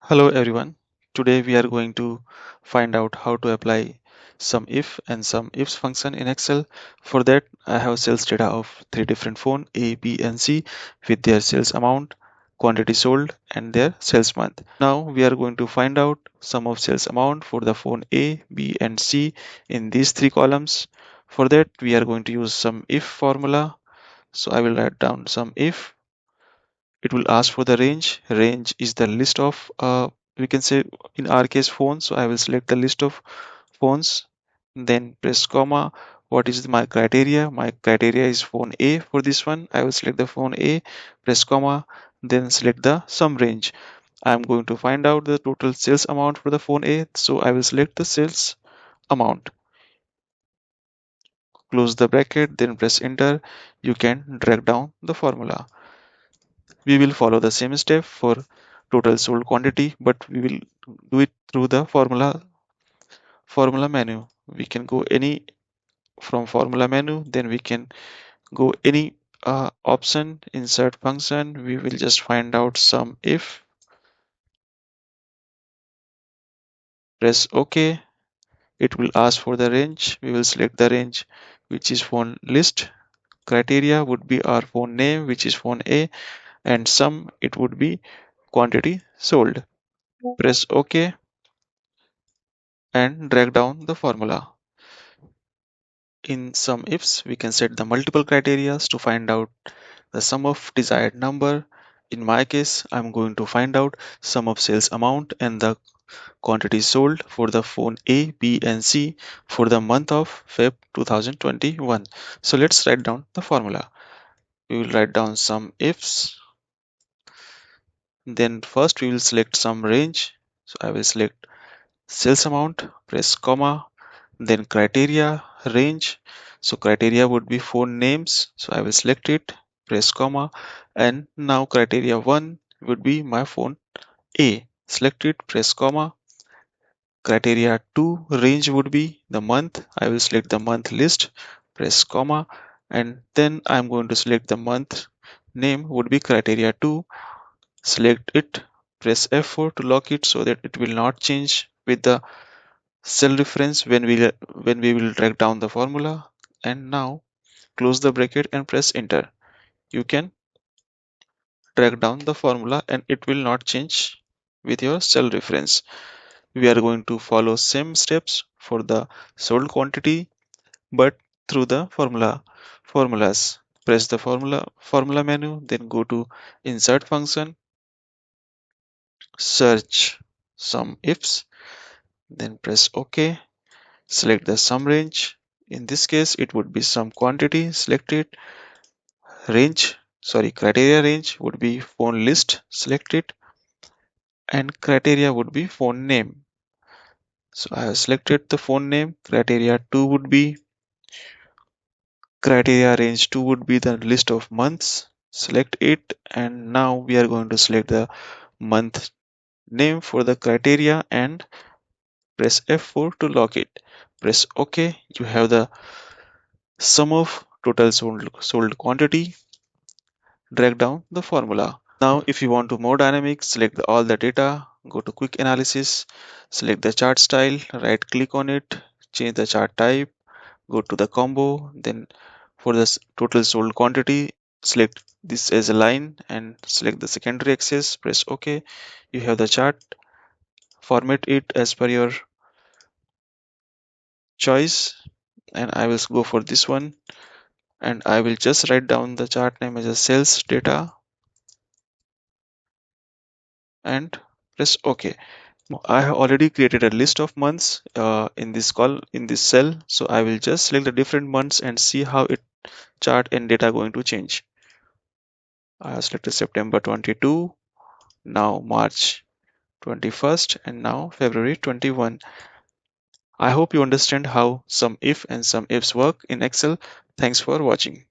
Hello everyone. Today we are going to find out how to apply some if and some ifs function in Excel. For that, I have sales data of three different phone A, B, and C with their sales amount, quantity sold, and their sales month. Now we are going to find out sum of sales amount for the phone A, B, and C in these three columns. For that, we are going to use some if formula. So I will write down some if. It will ask for the range is the list of we can say in our case phones, so I will select the list of phones, then press comma. What is my criteria? My criteria is phone A. For this one I will select the phone A, press comma, then select the sum range. I am going to find out the total sales amount for the phone A, so I will select the sales amount, close the bracket, then press enter. You can drag down the formula. We will follow the same step for total sold quantity, but we will do it through the formula menu. We can go any from formula menu, then we can go any option, insert function. We will just find out some if, press OK. It will ask for the range. We will select the range, which is phone list. Criteria would be our phone name, which is phone A, and sum it would be quantity sold. Press OK and drag down the formula. In some ifs, we can set the multiple criteria to find out the sum of desired number. In my case, I'm going to find out sum of sales amount and the quantity sold for the phone A, B, and C for the month of Feb 2021. So let's write down the formula. We will write down some ifs. Then first we will select some range. So I will select sales amount, press comma, then criteria range. So criteria would be phone names, so I will select it, press comma, and now criteria 1 would be my phone A. Select it, press comma. Criteria 2 range would be the month. I will select the month list, press comma, and then I'm going to select the month name would be criteria 2. Select it, press F4 to lock it so that it will not change with the cell reference when we will drag down the formula. And now close the bracket and press enter. You can drag down the formula and it will not change with your cell reference. We are going to follow same steps for the sold quantity but through the formulas. Press the formula menu, then go to insert function, search some ifs, then press OK. Select the sum range. In this case it would be some quantity. Select it. Criteria range would be phone list. Select it, and criteria would be phone name. So I have selected the phone name. Criteria 2 would be criteria range 2 would be the list of months. Select it, and now we are going to select the month name for the criteria and press F4 to lock it. Press OK. You have the sum of total sold quantity. Drag down the formula. Now, if you want to more dynamic, select all the data, go to quick analysis, select the chart style, right click on it, change the chart type, go to the combo, then for the total sold quantity, select this as a line and select the secondary axis, press OK. You have the chart, format it as per your choice, and I will go for this one, and I will just write down the chart name as a sales data and press OK. I have already created a list of months in this cell, so I will just select the different months and see how it chart and data going to change. I have selected September 22, now March 21st, and now February 21. I hope you understand how some if and some ifs work in Excel. Thanks for watching.